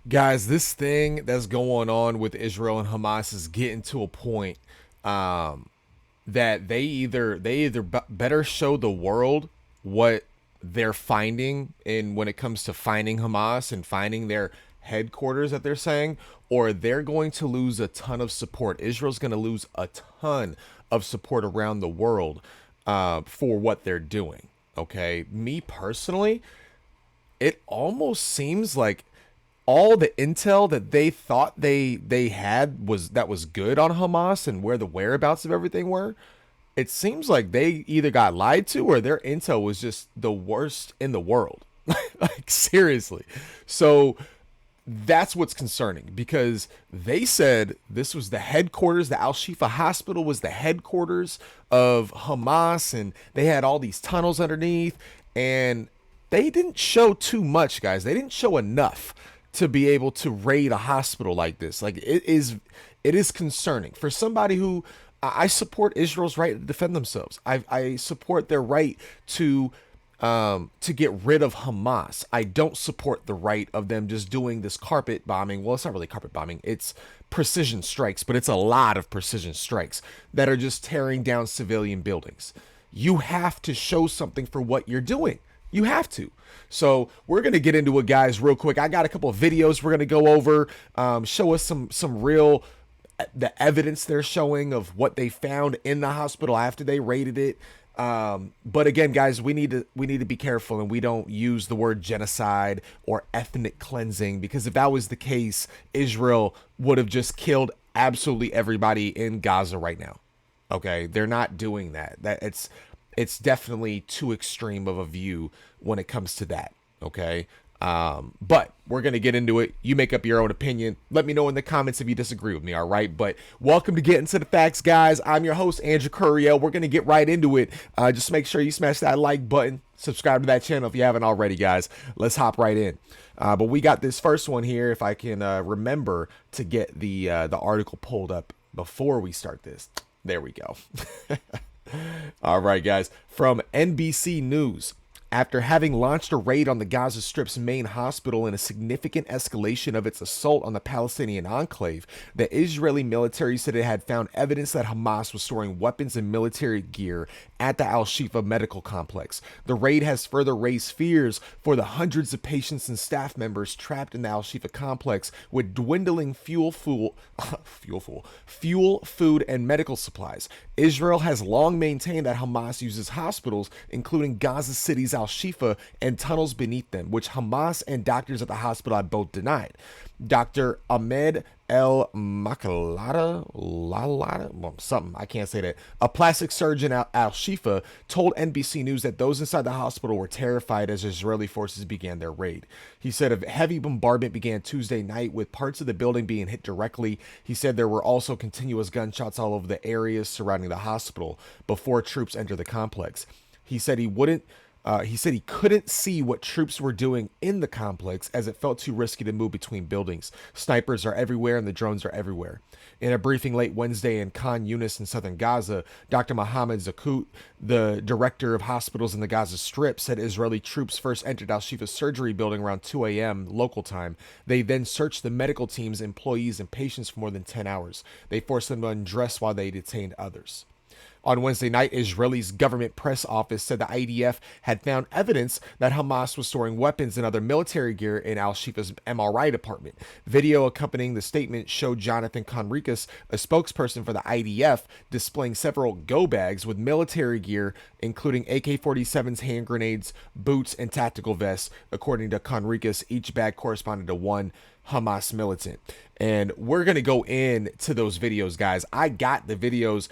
Guys, this thing that's going on with Israel and Hamas is getting to a point um, that they either better show the world what they're finding in when it comes to finding Hamas and finding their headquarters that they're saying, or they're going to lose a ton of support. Israel's going to lose a ton of support around the world for what they're doing. Okay, me personally, it almost seems like all the intel that they thought they had was good on Hamas and where the whereabouts of everything were. It seems like they either got lied to or their intel was just the worst in the world. Like seriously. So that's what's concerning because they said this was the headquarters, the Al Shifa hospital was the headquarters of Hamas, and they had all these tunnels underneath, and they didn't show too much, guys. They didn't show enough to be able to raid a hospital like this. Like it is concerning for somebody who I support Israel's right to defend themselves. I support their right to get rid of Hamas. I don't support the right of them just doing this carpet bombing. Well, it's not really carpet bombing. It's precision strikes, but it's a lot of precision strikes that are just tearing down civilian buildings. You have to show something for what you're doing. You have to. So we're gonna get into it, guys, real quick. I got a couple of videos we're gonna go over. Show us some real the evidence they're showing of what they found in the hospital after they raided it. But again, guys, we need to be careful, and we don't use the word genocide or ethnic cleansing, because if that was the case, Israel would have just killed absolutely everybody in Gaza right now. Okay, they're not doing that. It's definitely too extreme of a view when it comes to that. Okay. But we're going to get into it. You make up your own opinion. Let me know in the comments if you disagree with me. All right. But welcome to Getting to the Facts, guys. I'm your host, Andrew Curiel. We're going to get right into it. Just make sure you smash that like button. Subscribe to that channel if you haven't already, guys. Let's hop right in. But we got this first one here. If I can remember to get the article pulled up before we start this. There we go. All right, guys. From NBC News. After having launched a raid on the Gaza Strip's main hospital in a significant escalation of its assault on the Palestinian enclave, the Israeli military said it had found evidence that Hamas was storing weapons and military gear at the Al Shifa medical complex. The raid has further raised fears for the hundreds of patients and staff members trapped in the Al Shifa complex, with dwindling fuel, food, and medical supplies. Israel has long maintained that Hamas uses hospitals, including Gaza City's Al Shifa, and tunnels beneath them, which Hamas and doctors at the hospital have both denied. Dr. Ahmed El Makalada, something, I can't say that. A plastic surgeon at Al Shifa told NBC News that those inside the hospital were terrified as Israeli forces began their raid. He said a heavy bombardment began Tuesday night, with parts of the building being hit directly. He said there were also continuous gunshots all over the areas surrounding the hospital before troops entered the complex. He said he couldn't see what troops were doing in the complex as it felt too risky to move between buildings. Snipers are everywhere and the drones are everywhere. In a briefing late Wednesday in Khan Yunis in southern Gaza, Dr. Mohammed Zakut, the director of hospitals in the Gaza Strip, said Israeli troops first entered Al Shifa's surgery building around 2 a.m. local time. They then searched the medical team's employees and patients for more than 10 hours. They forced them to undress while they detained others. On Wednesday night, Israel's government press office said the IDF had found evidence that Hamas was storing weapons and other military gear in Al Shifa's MRI department. Video accompanying the statement showed Jonathan Conricus, a spokesperson for the IDF, displaying several go bags with military gear, including AK-47s, hand grenades, boots, and tactical vests. According to Conricus, each bag corresponded to one Hamas militant. And we're going to go into those videos, guys. I got the videos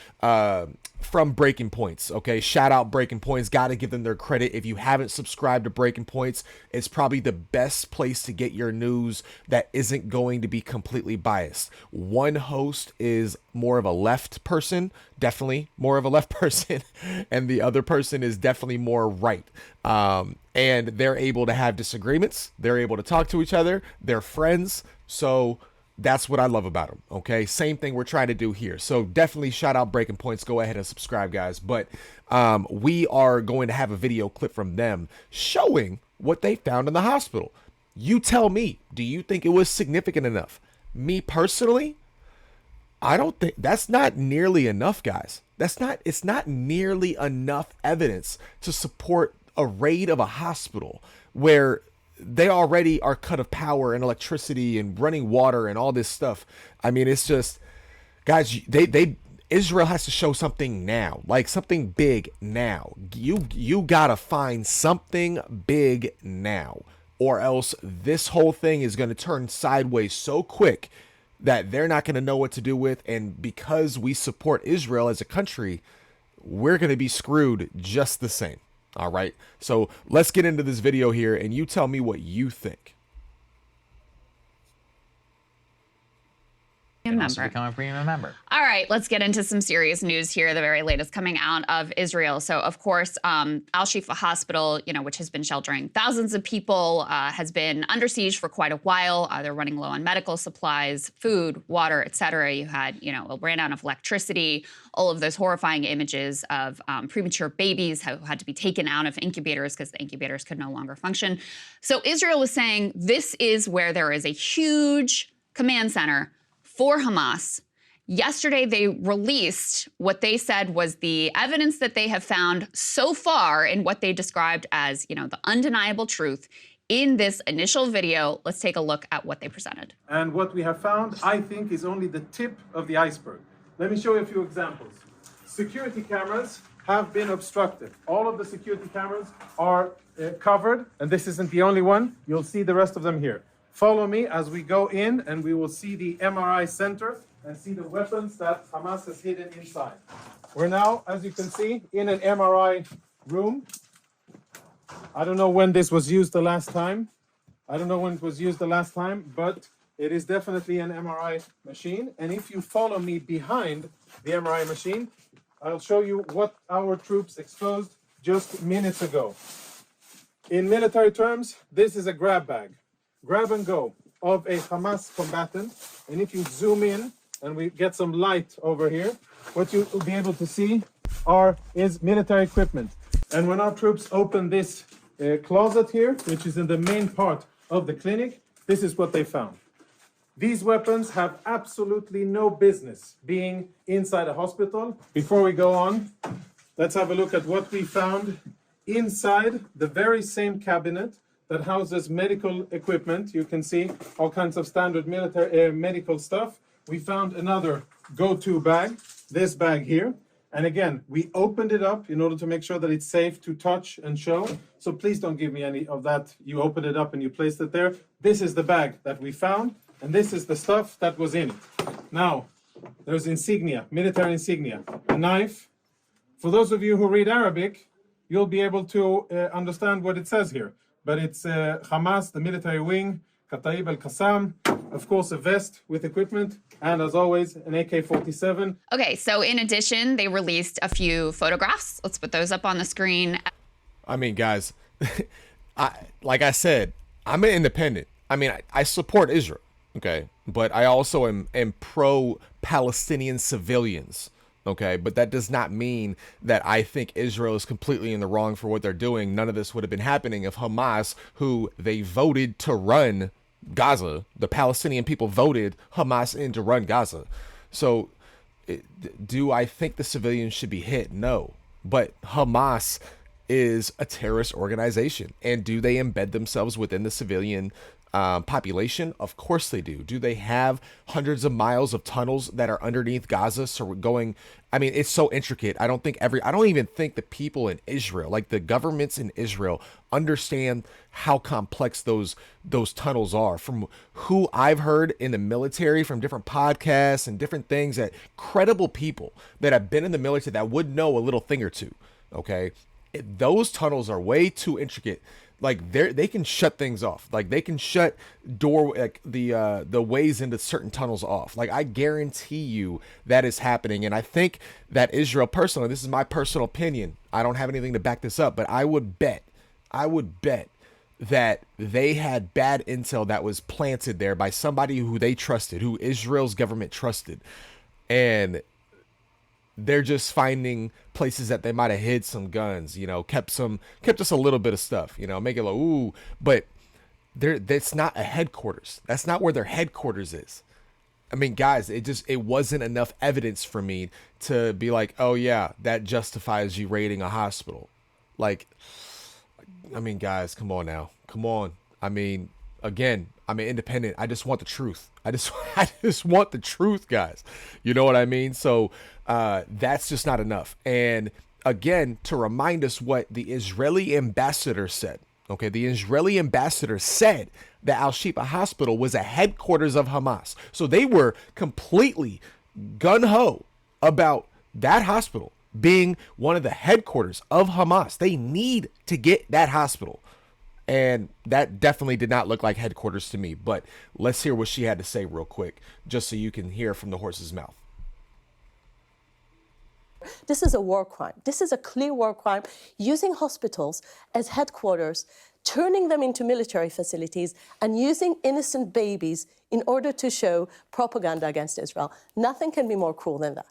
from Breaking Points. Okay, shout out Breaking Points. Got to give them their credit. If you haven't subscribed to Breaking Points, it's probably the best place to get your news that isn't going to be completely biased. One host is more of a left person, definitely more of a left person, and the other person is definitely more right. And they're able to have disagreements. They're able to talk to each other. They're friends. So that's what I love about them. Okay. Same thing we're trying to do here. So definitely shout out Breaking Points. Go ahead and subscribe, guys. But we are going to have a video clip from them showing what they found in the hospital. You tell me, do you think it was significant enough? Me personally, I don't think that's not nearly enough, guys. It's not nearly enough evidence to support a raid of a hospital where they already are cut of power and electricity and running water and all this stuff. I mean, it's just, guys, they Israel has to show something now, like something big now. You gotta find something big now, or else this whole thing is gonna turn sideways so quick that they're not gonna know what to do with. And because we support Israel as a country, we're gonna be screwed just the same. All right. So let's get into this video here, and you tell me what you think. Also become a premium member. All right, let's get into some serious news here. The very latest coming out of Israel. So, of course, Shifa Hospital, which has been sheltering thousands of people, has been under siege for quite a while. They're running low on medical supplies, food, water, etc. You had, ran out of electricity. All of those horrifying images of premature babies who had to be taken out of incubators because the incubators could no longer function. So, Israel was saying this is where there is a huge command center for Hamas. Yesterday, they released what they said was the evidence that they have found so far in what they described as, the undeniable truth in this initial video. Let's take a look at what they presented. And what we have found, I think, is only the tip of the iceberg. Let me show you a few examples. Security cameras have been obstructed. All of the security cameras are covered, and this isn't the only one. You'll see the rest of them here. Follow me as we go in, and we will see the MRI center and see the weapons that Hamas has hidden inside. We're now, as you can see, in an MRI room. I don't know when this was used the last time. But it is definitely an MRI machine. And if you follow me behind the MRI machine, I'll show you what our troops exposed just minutes ago. In military terms, this is a grab bag. Grab and go of a Hamas combatant. And if you zoom in and we get some light over here, what you will be able to see is military equipment. And when our troops open this closet here, which is in the main part of the clinic, this is what they found. These weapons have absolutely no business being inside a hospital. Before we go on, let's have a look at what we found inside the very same cabinet that houses medical equipment. You can see all kinds of standard military medical stuff. We found another go-to bag, this bag here. And again, we opened it up in order to make sure that it's safe to touch and show. So please don't give me any of that. You opened it up and you placed it there. This is the bag that we found, and this is the stuff that was in it. Now, there's insignia, military insignia, a knife. For those of you who read Arabic, you'll be able to understand what it says here. But it's Hamas, the military wing, Kataib al-Qassam, of course, a vest with equipment, and as always, an AK-47. Okay, so in addition, they released a few photographs. Let's put those up on the screen. I mean, guys, like I said, I'm an independent. I mean, I support Israel, okay? But I also am pro-Palestinian civilians. Okay, but that does not mean that I think Israel is completely in the wrong for what they're doing. None of this would have been happening if Hamas, who they voted to run Gaza, the Palestinian people voted Hamas in to run Gaza. So do I think the civilians should be hit? No. But Hamas is a terrorist organization. And do they embed themselves within the civilian population? Of course they do. Do they have hundreds of miles of tunnels that are underneath Gaza? So we're going, I mean, it's so intricate. I don't even think the people in Israel, like the governments in Israel, understand how complex those tunnels are. From who I've heard in the military, from different podcasts and different things, that credible people that have been in the military that would know a little thing or two. Okay, those tunnels are way too intricate. Like they can shut things off. Like they can shut the ways into certain tunnels off. Like I guarantee you that is happening. And I think that Israel, personally, this is my personal opinion, I don't have anything to back this up, but I would bet that they had bad intel that was planted there by somebody who they trusted, who Israel's government trusted. And they're just finding places that they might have hid some guns, kept just a little bit of stuff, make it like, ooh. But that's not a headquarters. That's not where their headquarters is. I mean, guys, it wasn't enough evidence for me to be like, oh yeah, that justifies you raiding a hospital. Like, I mean, guys, come on now. Come on. I mean, again, I'm an independent. I just want the truth. I just want the truth, guys. You know what I mean? So that's just not enough. And again, to remind us what the Israeli ambassador said. Okay, the Israeli ambassador said that Al-Shifa Hospital was a headquarters of Hamas. So they were completely gun-ho about that hospital being one of the headquarters of Hamas. They need to get that hospital. And that definitely did not look like headquarters to me. But let's hear what she had to say real quick, just so you can hear from the horse's mouth. This is a war crime. This is a clear war crime, using hospitals as headquarters, turning them into military facilities, and using innocent babies in order to show propaganda against Israel. Nothing can be more cruel than that.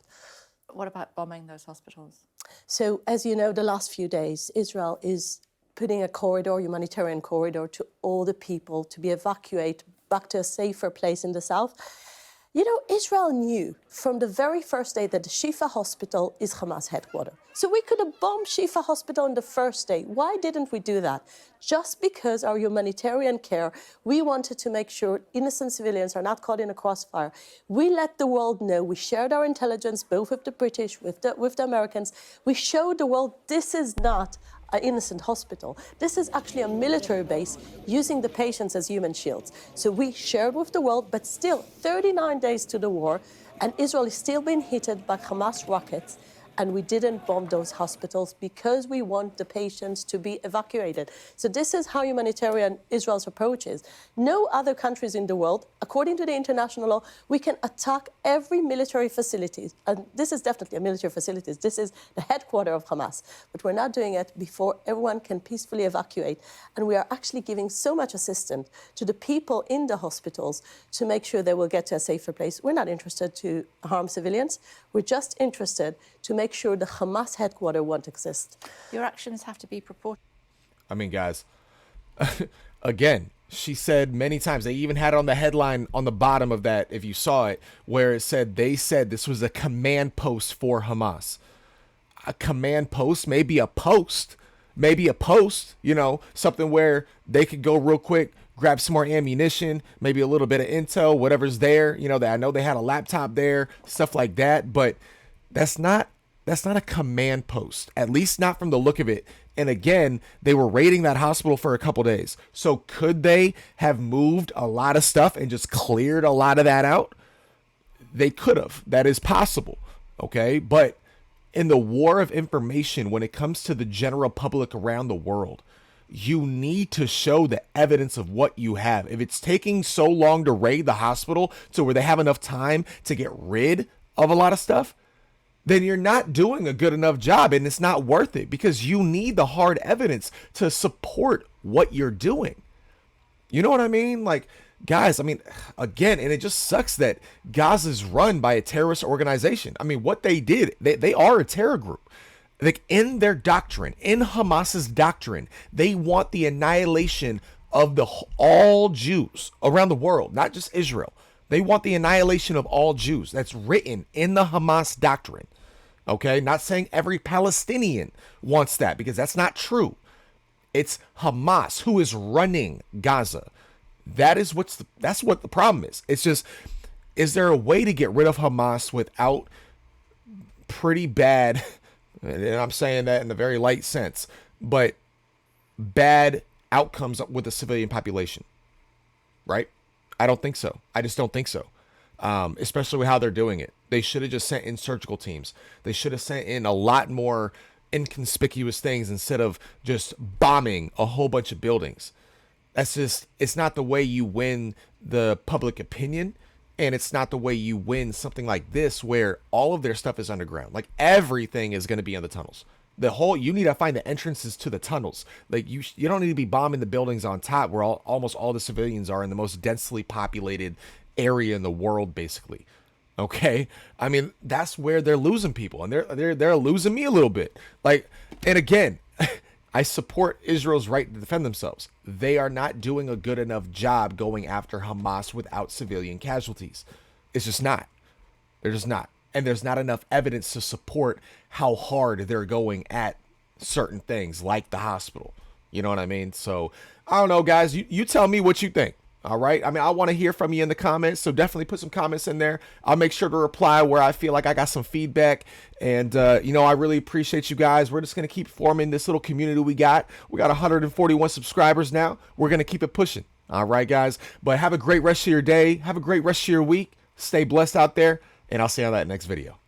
What about bombing those hospitals? So, as you know, the last few days, Israel is putting a corridor, humanitarian corridor, to all the people to be evacuated back to a safer place in the south. You know, Israel knew from the very first day that the Shifa hospital is Hamas headquarters. So we could have bombed Shifa hospital on the first day. Why didn't we do that? Just because our humanitarian care, we wanted to make sure innocent civilians are not caught in a crossfire. We let the world know. We shared our intelligence, both with the British, with the Americans. We showed the world this is not an innocent hospital. This is actually a military base using the patients as human shields. So we shared with the world, but still 39 days to the war, and Israel is still being hit by Hamas rockets, and we didn't bomb those hospitals because we want the patients to be evacuated. So this is how humanitarian Israel's approach is. No other countries in the world, according to the international law, we can attack every military facility. And this is definitely a military facility. This is the headquarters of Hamas. But we're not doing it before everyone can peacefully evacuate. And we are actually giving so much assistance to the people in the hospitals to make sure they will get to a safer place. We're not interested to harm civilians. We're just interested to make sure the Hamas headquarters won't exist. Your actions have to be proportional. I mean, guys, again, she said many times, they even had it on the headline on the bottom of that, if you saw it, where it said, they said this was a command post for Hamas. A command post, maybe a post, you know, something where they could go real quick, grab some more ammunition, maybe a little bit of intel, whatever's there. You know, that I know they had a laptop there, stuff like that, but that's not a command post, at least not from the look of it. And again, they were raiding that hospital for a couple days. So could they have moved a lot of stuff and just cleared a lot of that out? They could have. That is possible. Okay. But in the war of information, when it comes to the general public around the world, you need to show the evidence of what you have. If it's taking so long to raid the hospital to where they have enough time to get rid of a lot of stuff, then you're not doing a good enough job, and it's not worth it, because you need the hard evidence to support what you're doing. You know what I mean? Like, guys, I mean, again, and it just sucks that Gaza's run by a terrorist organization. I mean, what they did, they are a terror group. Like, in their doctrine, in Hamas's doctrine, they want the annihilation of all Jews around the world, not just Israel. They want the annihilation of all Jews. That's written in the Hamas doctrine. Okay, not saying every Palestinian wants that, because that's not true. It's Hamas who is running Gaza. That's what the problem is. It's just, is there a way to get rid of Hamas without pretty bad, and I'm saying that in a very light sense, but bad outcomes with the civilian population, right? I don't think so. I just don't think so. Especially with how they're doing it. They should have just sent in surgical teams. They should have sent in a lot more inconspicuous things instead of just bombing a whole bunch of buildings. That's just, it's not the way you win the public opinion. And it's not the way you win something like this, where all of their stuff is underground. Like, everything is going to be in the tunnels. You need to find the entrances to the tunnels. Like, you don't need to be bombing the buildings on top where almost all the civilians are in the most densely populated area in the world, basically. Okay, I mean, that's where they're losing people, and they're losing me a little bit. Like, and again, I support Israel's right to defend themselves. They are not doing a good enough job going after Hamas without civilian casualties. It's just not. They're just not. And there's not enough evidence to support how hard they're going at certain things like the hospital. You know what I mean? So I don't know, guys. You tell me what you think. All right. I mean, I want to hear from you in the comments. So definitely put some comments in there. I'll make sure to reply where I feel like I got some feedback. And, you know, I really appreciate you guys. We're just going to keep forming this little community we got. We got 141 subscribers now. We're going to keep it pushing. All right, guys. But have a great rest of your day. Have a great rest of your week. Stay blessed out there. And I'll see you on that next video.